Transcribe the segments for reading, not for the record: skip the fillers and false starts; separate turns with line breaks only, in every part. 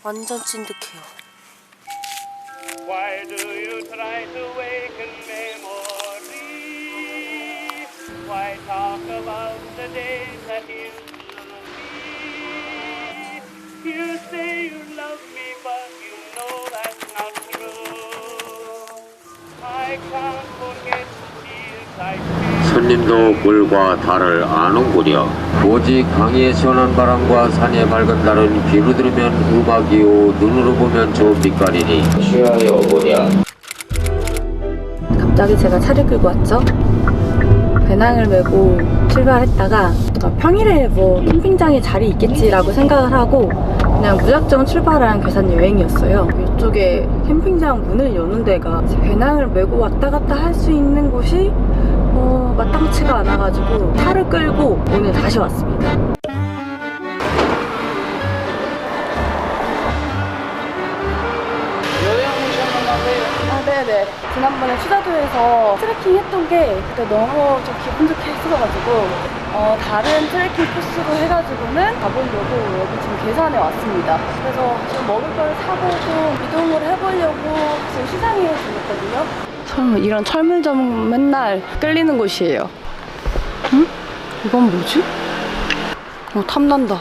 완전 찐득해요.
Why do you try to awaken memory? Why talk about the days that used to be? You say you love me, but you know that's not true. I can't forget the tears I shed.
손님도 물과 달을 아는구려. 오직 강의 시원한 바람과 산의 맑은 달은 귀로 들으면 음악이요 눈으로 보면 좋은 빛깔이니 취하여 보랴.
갑자기 제가 차를 끌고 왔죠. 배낭을 메고 출발했다가 평일에 뭐 캠핑장에 자리 있겠지라고 생각을 하고 그냥 무작정 출발한 괴산 여행이었어요. 이쪽에 캠핑장 문을 여는 데가 배낭을 메고 왔다 갔다 할 수 있는 곳이 마땅치가 않아가지고 차를 끌고 오늘 다시 왔습니다. 네네. 지난번에 추자도에서 트레킹 했던 게 그때 너무 좀 기분 좋게 했어가지고 다른 트레킹 코스로 해가지고는 가보려고 여기 지금 괴산에 왔습니다. 그래서 지금 먹을 걸 사고 좀 이동을 해보려고 지금 시장에 들렸거든요. 이런 철물점 맨날 끌리는 곳이에요. 응? 이건 뭐지? 탐난다.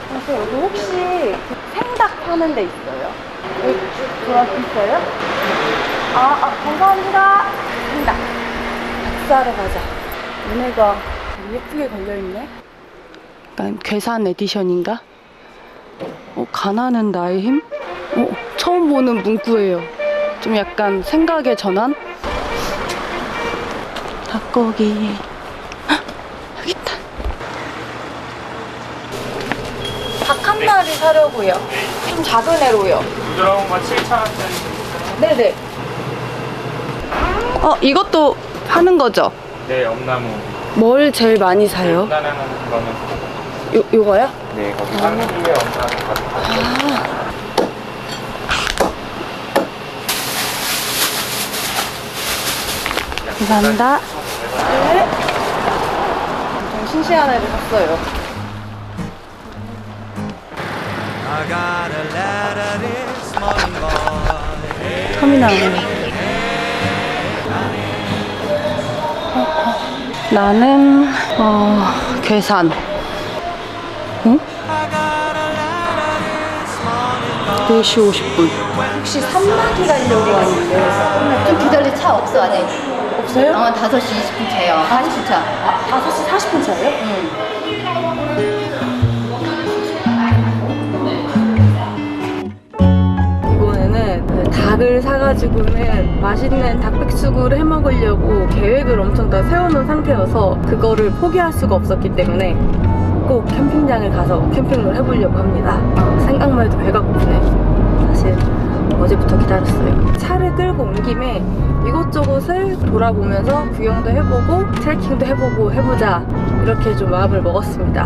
그래서 여기 혹시 생닭 파는 데 있어요? 여기 그런 있어요? 감사합니다. 생닭. 닭사러 가자. 얘네가 예쁘게 걸려있네. 약간 괴산 에디션인가? 가나는 나의 힘? 처음 보는 문구예요. 좀 약간 생각의 전환? 닭고기. 여기 있다. 닭 한 마리 사려고요. 좀 작은 애로요.
부드러운 거 7,000원짜리.
네네. 이것도 하는 거죠?
네, 엄나무.
뭘 제일 많이 사요?
엄나무는 거는
요거요?
네, 거기 상류에 엄나무 가득.
감사합니다. 네. 엄청 신시한 애를 샀어요. 터미널. 나는 괴산. 응? 4시 50분. 혹시 산막이 가려고 하는데
좀 기다릴 차 없어 안에.
없어요?
5시 20분 차요. 40차.
5시 40분 차예요? 응. 이번에는 닭을 사가지고는 맛있는 닭백숙을 해먹으려고 계획을 엄청 다 세워놓은 상태여서 그거를 포기할 수가 없었기 때문에 꼭 캠핑장에 가서 캠핑을 해보려고 합니다. 생각만 해도 배가 고프네. 사실 어제부터 기다렸어요. 차를 끌고 온 김에 이곳저곳을 돌아보면서 구경도 해보고 트레킹도 해보고 해보자 이렇게 좀 마음을 먹었습니다.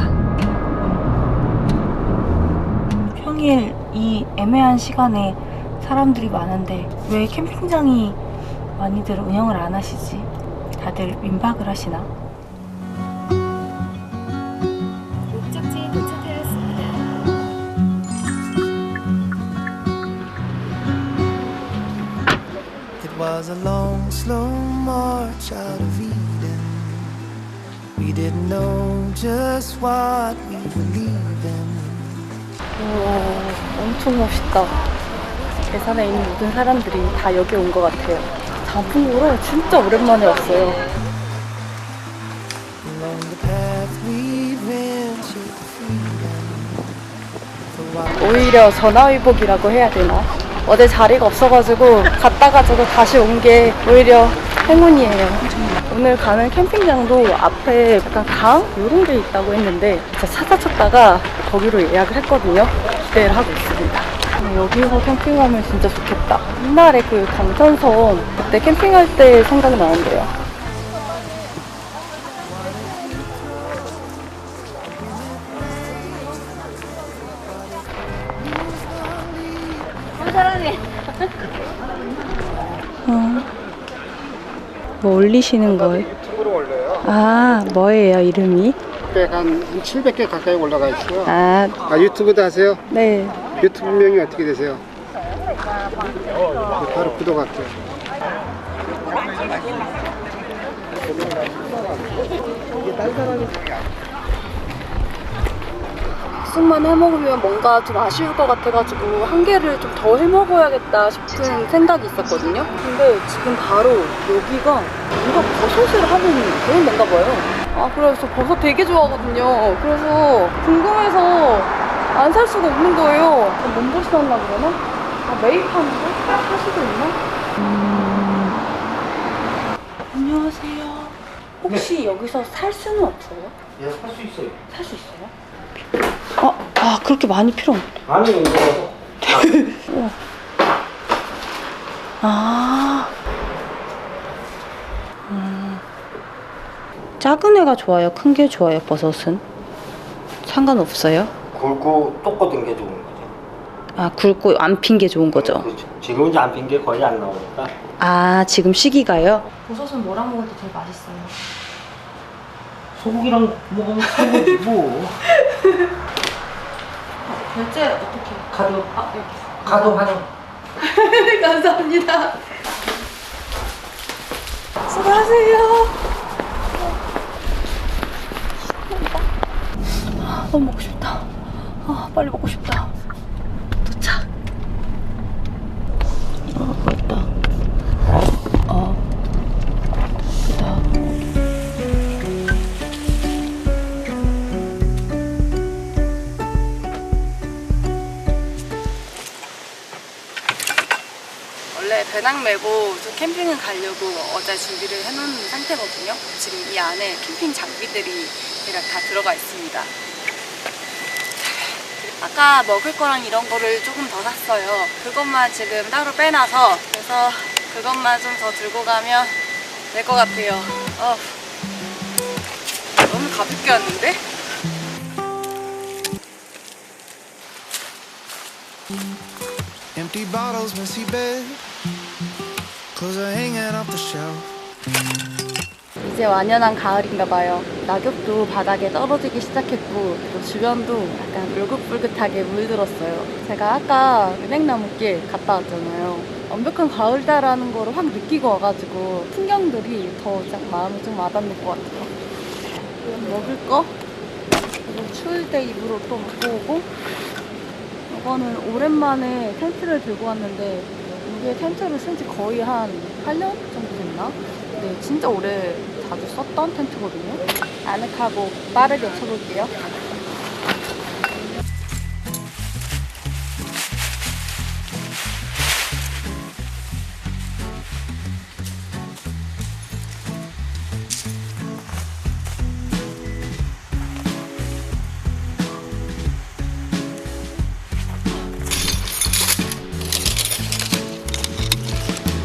평일 이 애매한 시간에 사람들이 많은데 왜 캠핑장이 많이들 운영을 안 하시지? 다들 민박을 하시나?
목적지에 도착하였습니다.
It was a long, slow march out of Eden. We didn't know just what we were leaving.
우와, 엄청 멋있다. 괴산에 있는 모든 사람들이 다 여기 온 것 같아요. 장풍 보러 진짜 오랜만에 왔어요.
Along the path we ventured freedom.
오히려 전화위복이라고 해야 되나? 어제 자리가 없어가지고 갔다가지고 다시 온 게 오히려 행운이에요. 오늘 가는 캠핑장도 앞에 약간 강? 이런 게 있다고 했는데 진짜 찾다가 거기로 예약을 했거든요. 기대를 하고 있습니다. 여기서 캠핑하면 진짜 좋겠다. 옛날에 그 강천섬 그때 캠핑할 때 생각나는데요.
사람이
뭐 올리시는 거예요?
유튜브로 올려요.
아, 뭐예요, 이름이?
한 700개 가까이 올라가 있어요.
아,
유튜브도 하세요?
네.
유튜브 명이 어떻게 되세요? 바로 구독할게요.
숙만 해먹으면 뭔가 좀 아쉬울 것 같아가지고 한 개를 좀 더 해먹어야겠다 싶은 생각이 있었거든요. 근데 지금 바로 여기가 누가 버섯을 하는 그런 데인가 봐요. 아, 그래서 버섯 되게 좋아하거든요. 그래서 궁금해서 안 살 수가 없는 거예요. 몸보신 하려고 그러나? 아, 매입하는데? 할 수도 있나? 안녕하세요. 혹시 여기서 살 수는 없어요?
예, 살 수 있어요.
살 수 있어요? 그렇게 많이 필요 없...
아니, 이거.
작은 애가 좋아요? 큰 게 좋아요? 버섯은? 상관없어요?
굵고 똑같은 게 좋은 거죠.
아, 굵고 안 핀 게 좋은 거죠?
그렇죠. 지금은 이제 안 핀 게 거의 안 나오니까.
아, 지금 시기가요? 버섯은 뭐랑 먹을 때 제일 맛있어요?
소고기랑 먹으면 소고기 뭐.
결제 어떻게?
카드,
여기.
카드 환영.
감사합니다. 수고하세요. 너무 먹고 싶다. 빨리 먹고 싶다. 도착. 맛있다. 크다. 원래 배낭 메고 좀 캠핑을 가려고 어제 준비를 해놓은 상태거든요. 지금 이 안에 캠핑 장비들이 대략 다 들어가 있습니다. 아까 먹을 거랑 이런 거를 조금 더 샀어요. 그것만 지금 따로 빼놔서, 그래서 그것만 좀 더 들고 가면 될 것 같아요. 너무 가볍게 왔는데?
Empty bottles, messy bed. Clothes are hanging off the shelf.
이제 완연한 가을인가봐요. 낙엽도 바닥에 떨어지기 시작했고, 또 주변도 약간 울긋불긋하게 물들었어요. 제가 아까 은행나무길 갔다 왔잖아요. 완벽한 가을다라는 거를 확 느끼고 와가지고 풍경들이 더 마음에 좀 와닿는 것 같아요. 이건 먹을 거, 그리고 추울 때 입을 옷도 갖고 오고, 이거는 오랜만에 텐트를 들고 왔는데, 이게 텐트를 쓴 지 거의 한 8년 정도 됐나? 네, 진짜 오래 자주 썼던 텐트거든요. 아늑하고 빠르게 쳐볼게요.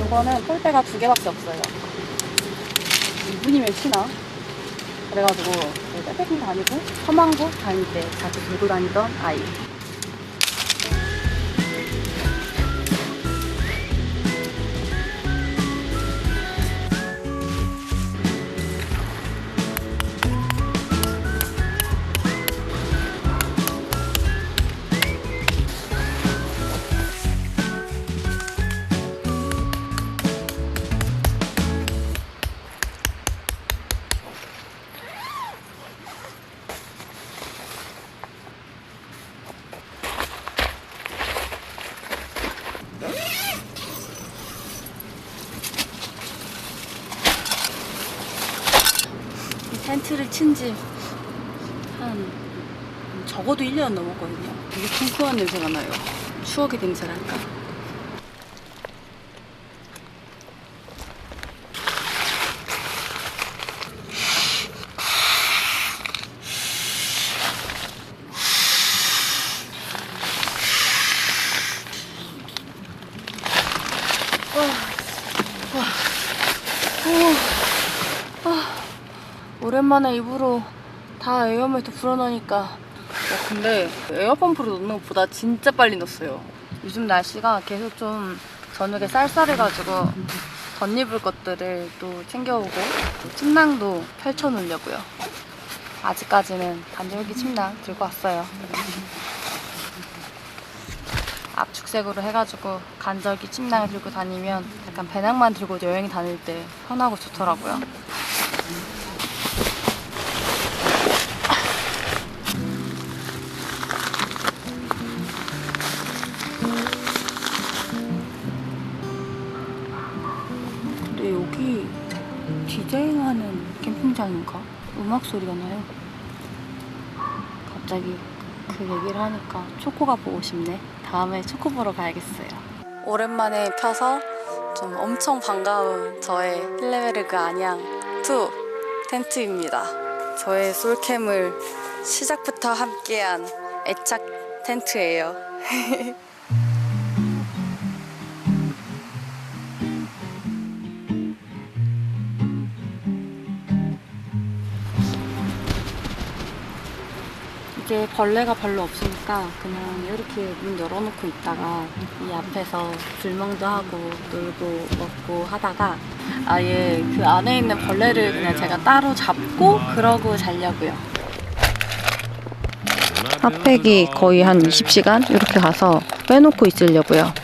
이거는 폴대가 2개밖에 없어요. 2분이면 쉬나? 그래가지고 백패킹 다니고 서망고 다닐 때 자주 들고 다니던 아이. 텐트를 친 지 한 적어도 1년 넘었거든요. 되게 쿵쿵한 냄새가 나요. 추억의 냄새랄까. 오랜만에 입으로 다 에어매트 불어넣으니까 근데 에어펌프로 넣는 것보다 진짜 빨리 넣었어요. 요즘 날씨가 계속 좀 저녁에 쌀쌀해가지고 덧입을 것들을 또 챙겨오고 또 침낭도 펼쳐놓으려고요. 아직까지는 간절기 침낭 들고 왔어요. 압축색으로 해가지고 간절기 침낭을 들고 다니면 약간 배낭만 들고 여행 다닐 때 편하고 좋더라고요. 근데 여기 디제잉하는 캠핑장인가? 음악 소리가 나요. 갑자기 그 얘기를 하니까 초코가 보고 싶네. 다음에 초코 보러 가야겠어요. 오랜만에 펴서 좀 엄청 반가운 저의 힐레베르그 안양 2 텐트입니다. 저의 솔캠을 시작부터 함께한 애착 텐트예요. 이게 벌레가 별로 없으니까 그냥 이렇게 문 열어놓고 있다가 이 앞에서 불멍도 하고 놀고 먹고 하다가 아예 그 안에 있는 벌레를 그냥 제가 따로 잡고 그러고 자려고요. 핫팩이 거의 한 20시간 이렇게 가서 빼놓고 있으려고요.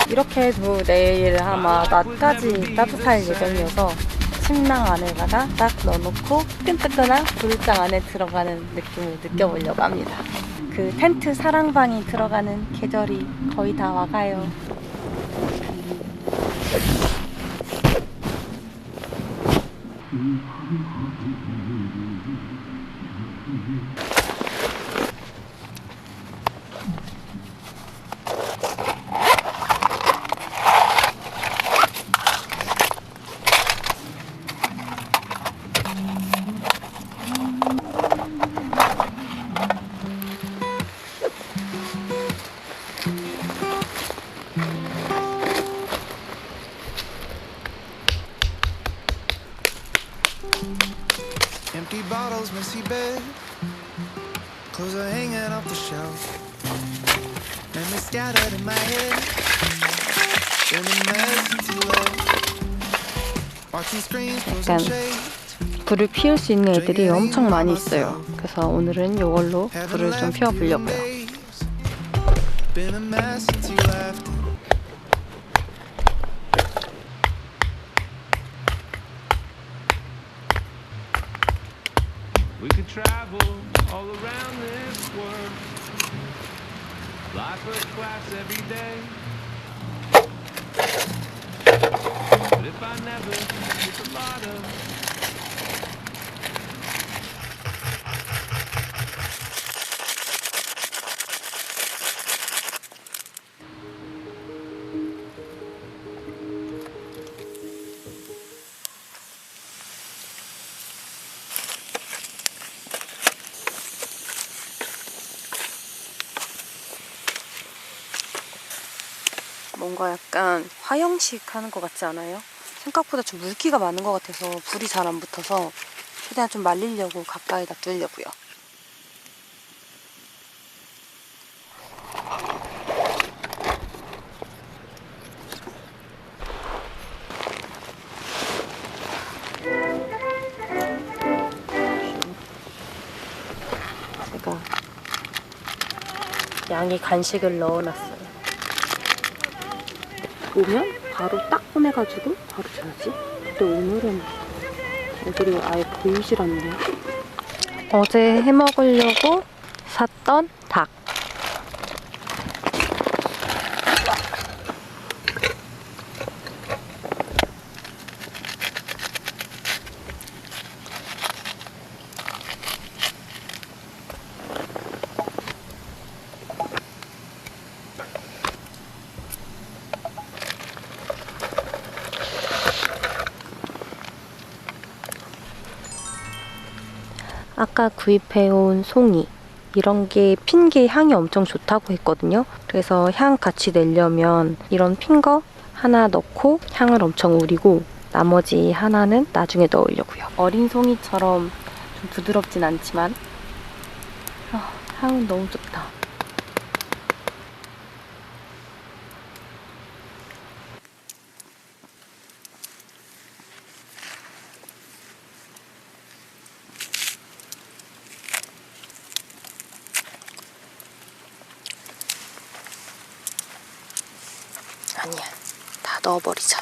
이렇게 해도 내일 아마 낮까지 따뜻할 예정이어서 침낭 안에다가 딱 넣어놓고 뜨끈뜨끈한 불장 안에 들어가는 느낌을 느껴보려고 합니다. 그 텐트 사랑방이 들어가는 계절이 거의 다 와가요.
Empty bottles, messy bed, clothes are hanging off the shelf. Memories scattered in my head, in a mess into love. Watching screens, frozen shades.
불을 피울 수 있는 애들이 엄청 많이 있어요. 그래서 오늘은 이걸로 불을 좀 피워보려고요.
Been a mess since you left.
We could travel all around this world, fly first class every day. But if I never hit the lotto,
뭔가 약간 화형식 하는 것 같지 않아요? 생각보다 좀 물기가 많은 것 같아서 불이 잘 안 붙어서 최대한 좀 말리려고 가까이 놔두려고요. 제가 양이 간식을 넣어놨어요. 오면 바로 딱 꺼내가지고 바로 자야지. 근데 오늘은 애들이 아예 보이질 않네요. 어제 해먹으려고 샀던 닭. 아까 구입해온 송이, 이런 게 핀 게 향이 엄청 좋다고 했거든요. 그래서 향 같이 내려면 이런 핀 거 하나 넣고 향을 엄청 우리고 나머지 하나는 나중에 넣으려고요. 어린 송이처럼 좀 부드럽진 않지만 향은 너무 좋다. 넣어버리자.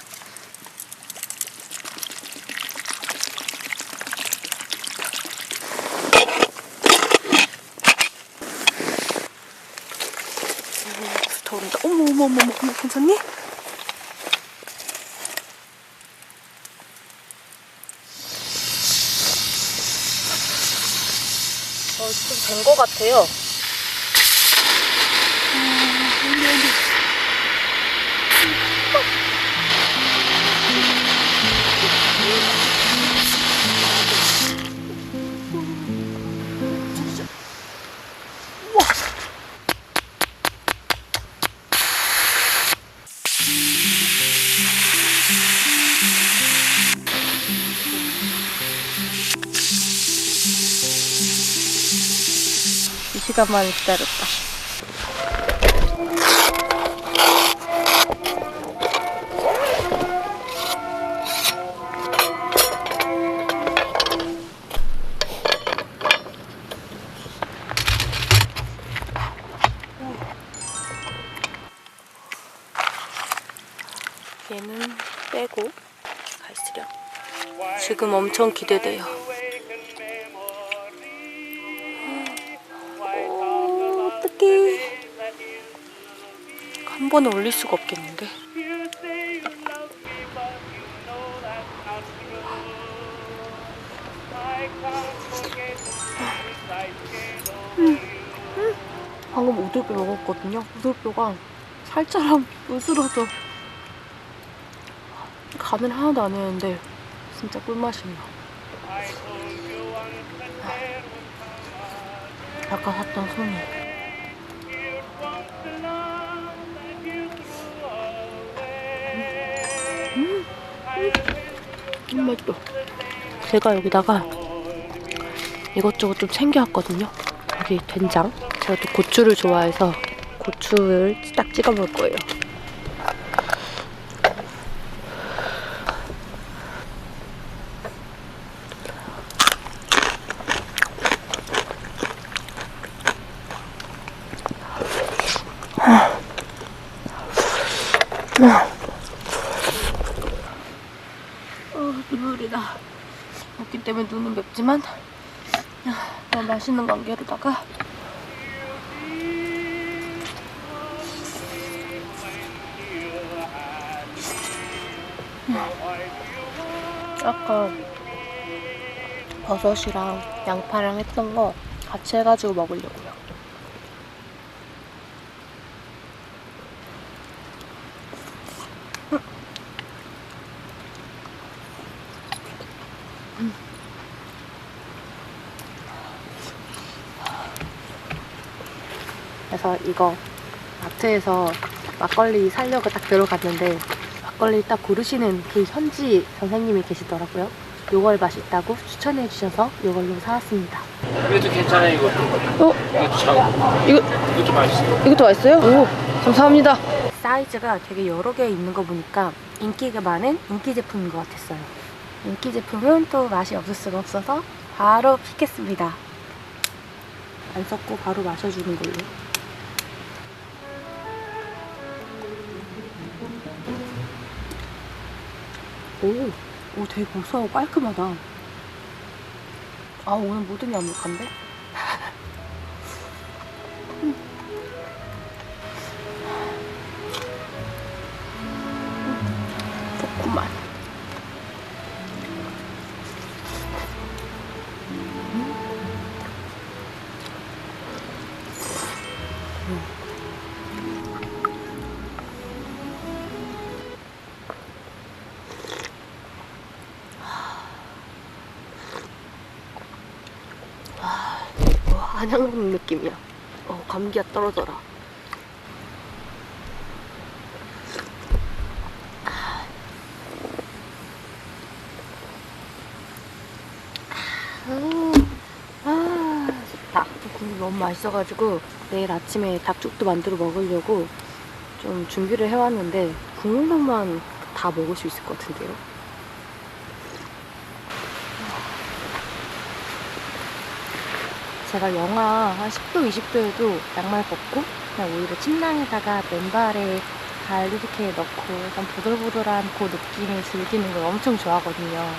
더운다. 어머, 괜찮니? 좀 된 것 같아요. 이 시간만 기다렸다. 얘는 빼고 갈수록 지금 엄청 기대돼요. 어떡해. 한 번에 올릴 수가 없겠는데. 방금 오돌뼈 먹었거든요. 오돌뼈가 살처럼 으스러져. 간을 하나도 안 했는데 진짜 꿀맛이에요. 아까 샀던 송이. 맛있어. 제가 여기다가 이것저것 좀 챙겨왔거든요. 여기 된장. 제가 또 고추를 좋아해서 고추를 딱 찍어 먹을 거예요. 눈물이 나. 먹기 때문에 눈은 맵지만 너무 맛있는 관계로다가 아까 버섯이랑 양파랑 했던 거 같이 해가지고 먹으려고요. 그래서 이거 마트에서 막걸리 사려고 딱 들어갔는데 막걸리 딱 고르시는 그 현지 선생님이 계시더라고요. 요걸 맛있다고 추천해 주셔서 요걸로 사왔습니다.
이것도 괜찮아요, 이것도. 이것도 참. 이것도 맛있어요.
이것도 맛있어요? 오, 감사합니다. 사이즈가 되게 여러 개 있는 거 보니까 인기가 많은 인기 제품인 것 같았어요. 인기 제품은 또 맛이 없을 수가 없어서 바로 픽했습니다. 안 섞고 바로 마셔주는 걸로. 오, 되게 고소하고 깔끔하다. 아, 오늘 모든 게 완벽한데? 조금만. 안양 먹는 느낌이야. 감기가 떨어져라. 좋다. 국물이 너무 맛있어가지고 내일 아침에 닭죽도 만들어 먹으려고 좀 준비를 해왔는데 국물만 다 먹을 수 있을 것 같은데요. 제가 영하 한 10도, 20도에도 양말 벗고 그냥 오히려 침낭에다가 맨발에 잘 이렇게 넣고 약간 보들보들한 그 느낌을 즐기는 걸 엄청 좋아하거든요.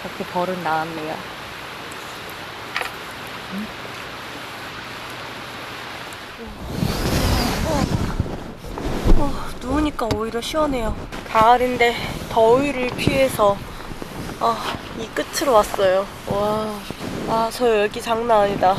그렇게 버릇 나왔네요. 누우니까 오히려 시원해요. 가을인데 더위를 피해서 이 끝으로 왔어요. 와, 저 열기 장난 아니다.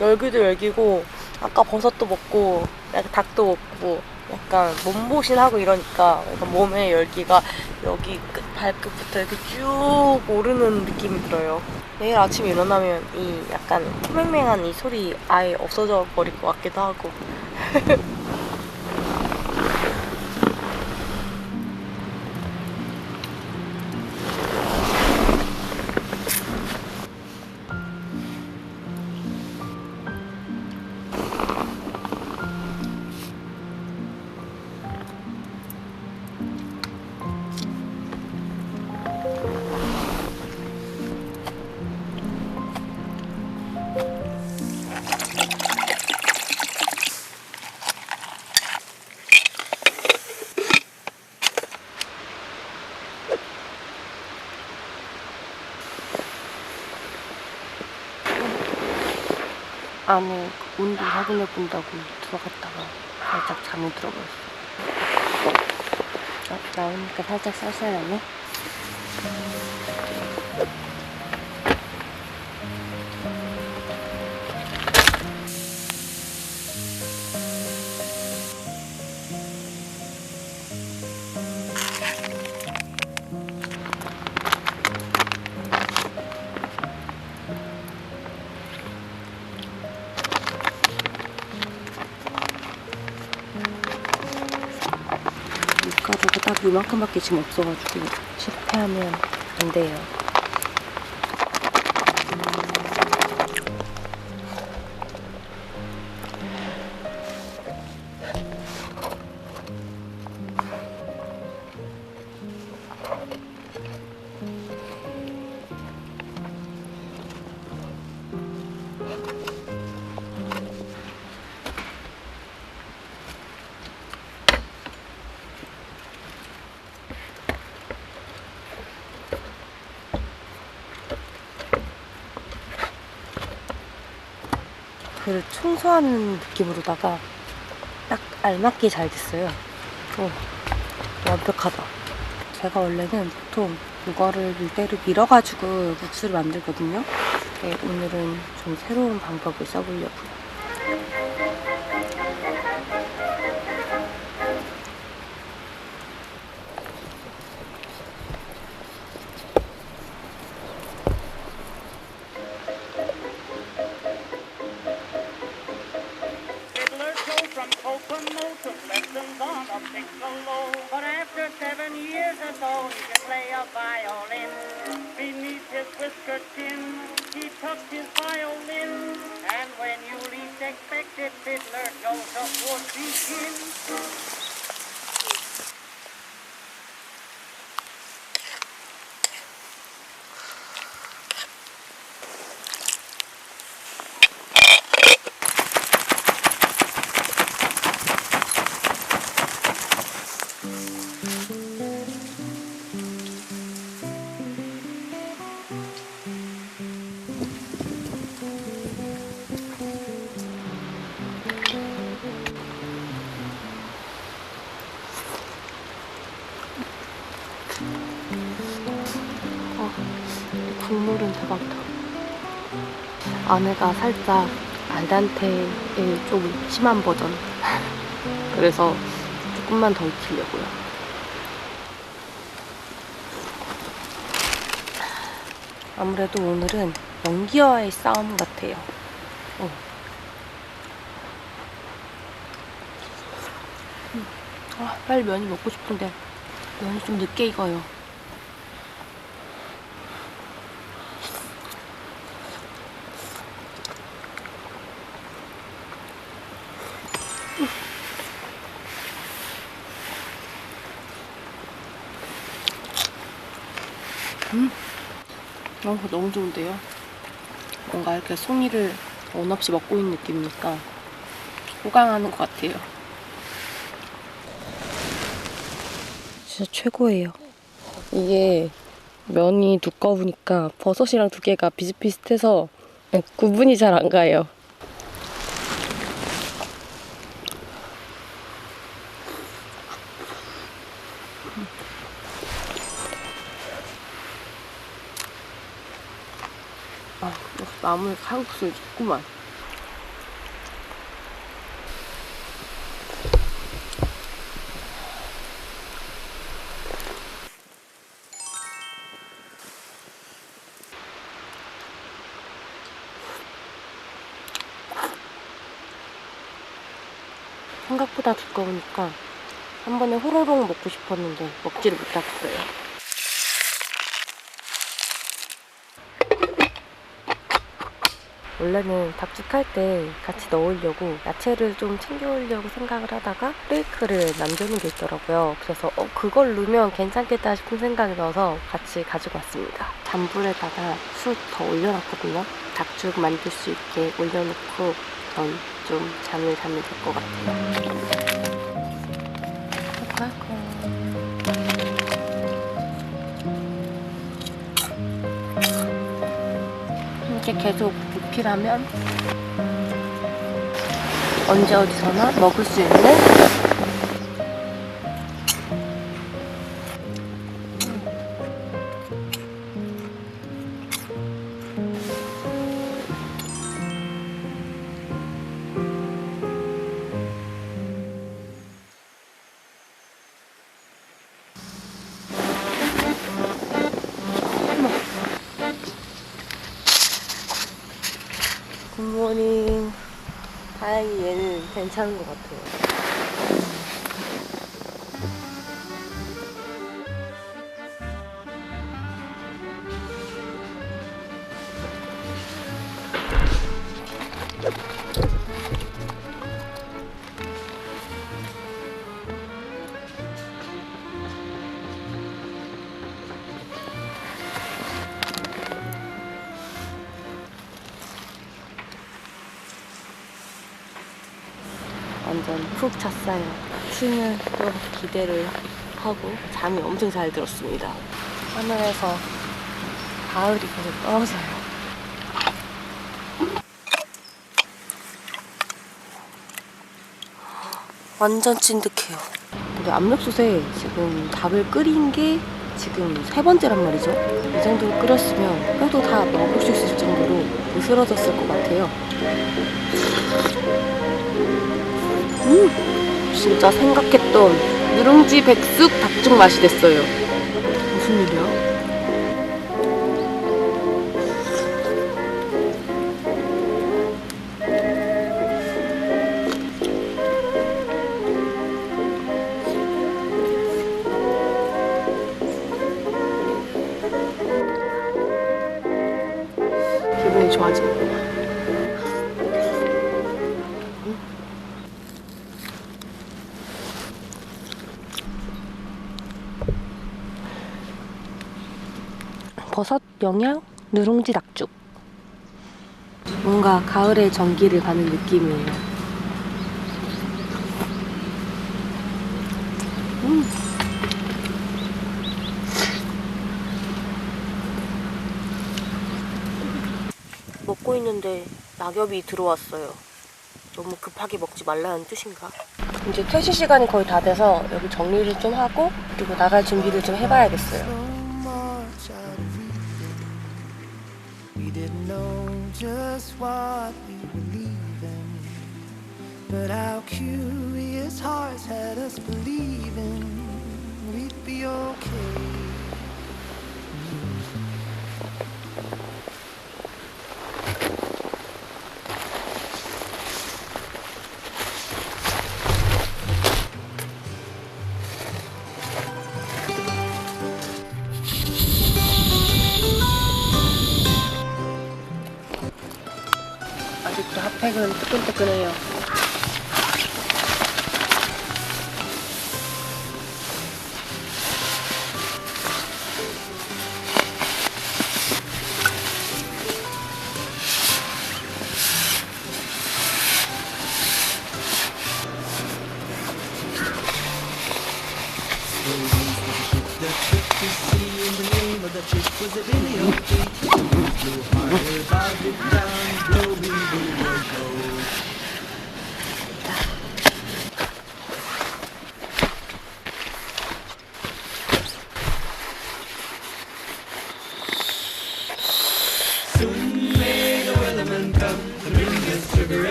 열기도 열기고 아까 버섯도 먹고 약간 닭도 먹고 약간 몸보신하고 이러니까 약간 몸에 열기가 여기 발끝부터 이렇게 쭉 오르는 느낌이 들어요. 내일 아침에 일어나면 이 약간 맹맹한 이 소리 아예 없어져 버릴 것 같기도 하고. 안에 온도 확인해 본다고 들어갔다가 살짝 잠이 들어버렸어요. 나오니까 살짝 쌀쌀하네. 밀가루가 딱 이만큼밖에 지금 없어가지고 실패하면 안 돼요. 그릇 청소하는 느낌으로다가 딱 알맞게 잘 됐어요. 완벽하다. 제가 원래는 보통 이거를 밀대로 밀어가지고 국수를 만들거든요. 네, 오늘은 좀 새로운 방법을 써보려고요.
But after 7 years or so, he could play a violin. Beneath his whiskered chin, he tucked his violin. And when you least expect it, Fiddler Joseph would begin.
국물은 대박이다. 안에가 살짝 알단테의 좀 심한 버전. 그래서 조금만 더 익히려고요. 아무래도 오늘은 연기와의 싸움 같아요. 빨리 면이 먹고 싶은데 면이 좀 늦게 익어요. 너무 좋은데요? 뭔가 이렇게 송이를 원 없이 먹고 있는 느낌이니까 호강하는 것 같아요. 진짜 최고예요. 이게 면이 두꺼우니까 버섯이랑 두 개가 비슷비슷해서 구분이 잘 안 가요. 아, 나물 칼국수 좋구만. 생각보다 두꺼우니까 한 번에 호로록 먹고 싶었는데 먹지를 못하겠어요. 원래는 닭죽할 때 같이 넣으려고 야채를 좀 챙겨오려고 생각을 하다가 프레이크를 남겨놓은 게 있더라고요. 그래서 그걸 넣으면 괜찮겠다 싶은 생각이 나서 같이 가지고 왔습니다. 잔불에다가 숯 더 올려놨거든요. 닭죽 만들 수 있게 올려놓고 그럼 좀 잠을 자면 될 것 같아요. 이렇게 계속 보필하면 언제 어디서나 먹을 수 있는 굿모닝. 다행히 얘는 괜찮은 것 같아요. 완전 푹 잤어요. 아침을 또 기대를 하고 잠이 엄청 잘 들었습니다. 하늘에서 가을이 계속 떨어져요. 완전 찐득해요. 근데 압력솥에 지금 닭을 끓인 게 지금 3번째란 말이죠. 이 정도로 끓였으면 뼈도 다 먹을 수 있을 정도로 으스러졌을 것 같아요. 진짜 생각했던 누룽지 백숙 닭죽 맛이 됐어요. 무슨 일이야? 기분이 좋아지는구나. 버섯 영양 누룽지 닭죽. 뭔가 가을의 정기를 가는 느낌이에요. 먹고 있는데 낙엽이 들어왔어요. 너무 급하게 먹지 말라는 뜻인가? 이제 퇴실 시간이 거의 다 돼서 여기 정리를 좀 하고 그리고 나갈 준비를 좀 해봐야겠어요.
We didn't know just what we were leaving, but our curious hearts had us believing we'd be okay.
아직도 핫팩은 뜨끈뜨끈해요.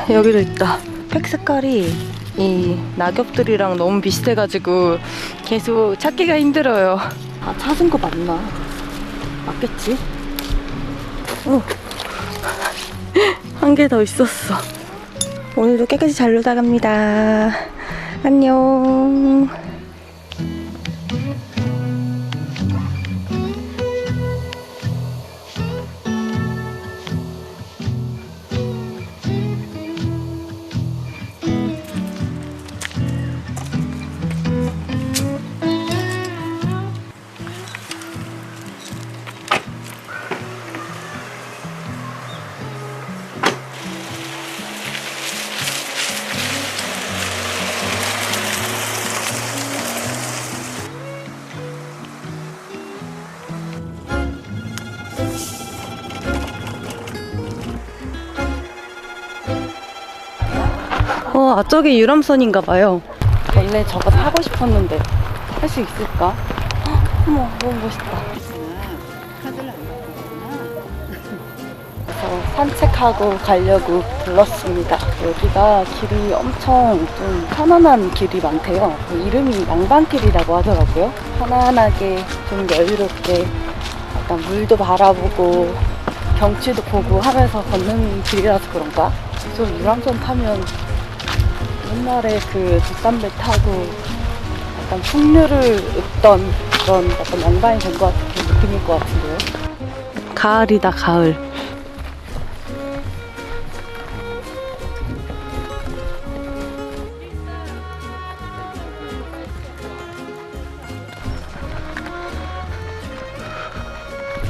여기도 있다. 팩 색깔이 이 낙엽들이랑 너무 비슷해가지고 계속 찾기가 힘들어요. 아, 찾은 거 맞나? 맞겠지? 한 개 더 있었어. 오늘도 깨끗이 잘 놀다 갑니다. 안녕. 저게 유람선인가 봐요. 원래 저거 타고 싶었는데 할 수 있을까? 어머, 너무 멋있다. 그래서 산책하고 가려고 불렀습니다. 여기가 길이 엄청 좀 편안한 길이 많대요. 이름이 양반길이라고 하더라고요. 편안하게 좀 여유롭게 약간 물도 바라보고 경치도 보고 하면서 걷는 길이라서 그런가? 좀 유람선 타면 옛날에 그 돛담배 타고 약간 풍류를 읊던 그런 약간 양반이 된 것 같은 느낌일 것 같은데요. 가을이다, 가을.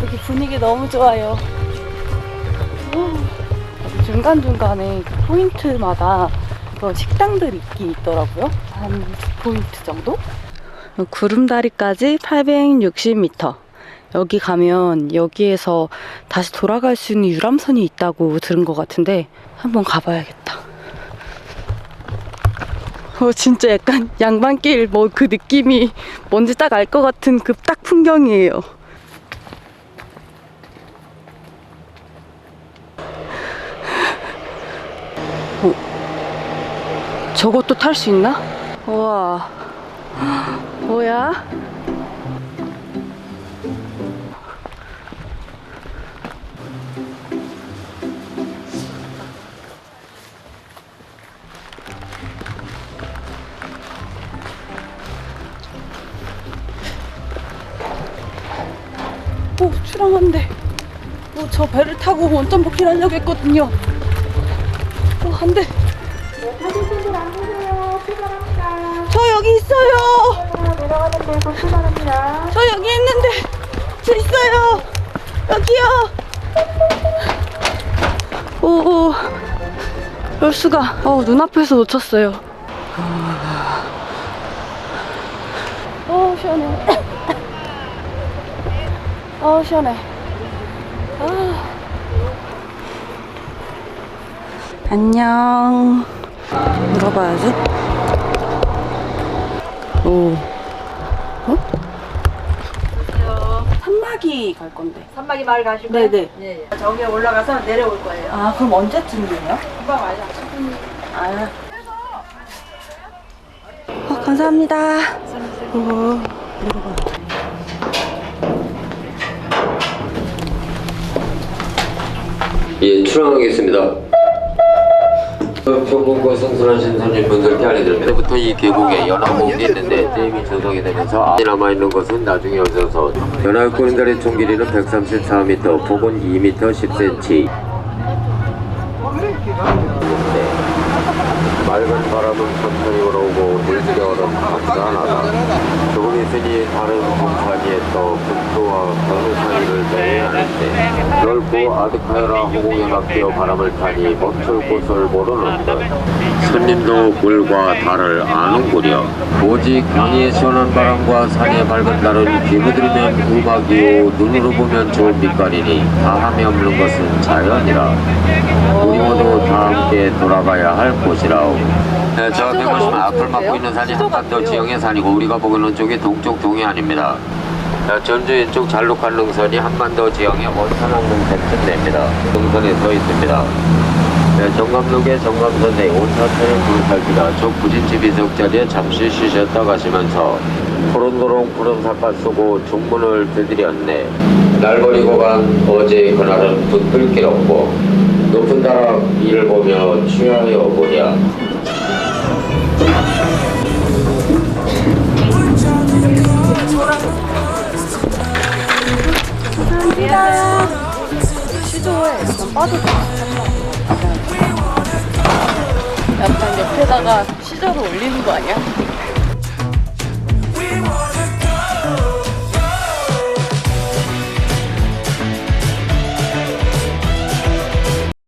여기 분위기 너무 좋아요. 중간중간에 포인트마다 식당들이 있긴 있더라고요. 한 2포인트 정도? 구름다리까지 860m. 여기 가면 여기에서 다시 돌아갈 수 있는 유람선이 있다고 들은 것 같은데 한번 가봐야겠다. 진짜 약간 양반길 뭐 그 느낌이 뭔지 딱 알 것 같은 그 딱 풍경이에요. 저것도 탈 수 있나? 우와, 뭐야? 오, 출항한대. 저 배를 타고 원점 복귀를 하려고 했거든요. 안 돼. 저 여기 있어요.
내려가는 데서 출발합니다.
저 여기 있는데 저 있어요. 여기요. 오, 열 수가. 눈앞에서 놓쳤어요. 시원해. 시원해. 안녕. 물어봐야지. 산막이 산막이 갈 건데.
산막이 마을 가시고.
네네.
예. 저기에 올라가서 내려올 거예요.
아, 그럼 언제쯤이에요?
금방 와요.
아. 감사합니다.
예, 출항하겠습니다. 평범과 성선하신 손님분들께 알려드립니다. 부터 이 계곡에 연안목이 있는데 댐이 조성이 되면서 앞에 남아있는 것은 나중에 없어서 연안골인달의 총 길이는 134m, 폭은 2m 10cm. 맑은 바람은 천천히 불어오고 물들이 얼음 감사하다. 조금 있으니 다른 공산이에 또 북도와 어느 사이를 내야 하는데 넓고 아득하여라 호공연합되어 바람을 타니 멈출 곳을 모르는 것. 손님도 물과 달을 아는구려. 오직 강의 시원한 바람과 산의 밝은 달은 귀로 들으면 음악이요 눈으로 보면 좋은 빛깔이니 다함이 없는 것은 자연이라. 우리 모두 다 함께 돌아가야 할 곳이라오. 네, 저 앞에 보시면 앞을 막고 있는 산이 한반도 지형의 산이고 우리가 보고 있는 쪽이 동쪽 동해안입니다. 전주 왼쪽 잘록한 능선이 한반도 지형의 원산항 능선쯤 됩니다. 능선에 서 있습니다. 네, 정감록의 정감선에 온사천의 불살기가 저 부진지 비석 자리에 잠시 쉬셨다 가시면서 푸른도롱 푸른 삿갓 쏘고 중문을 두드렸네. 날 버리고 간 어제 그날은 붙들 길 없고 높은 다락 이를 보며 취하여 보랴.
감사합니다. 시조에 약간 빠졌다. 약간 옆에다가 시저를 올리는 거 아니야?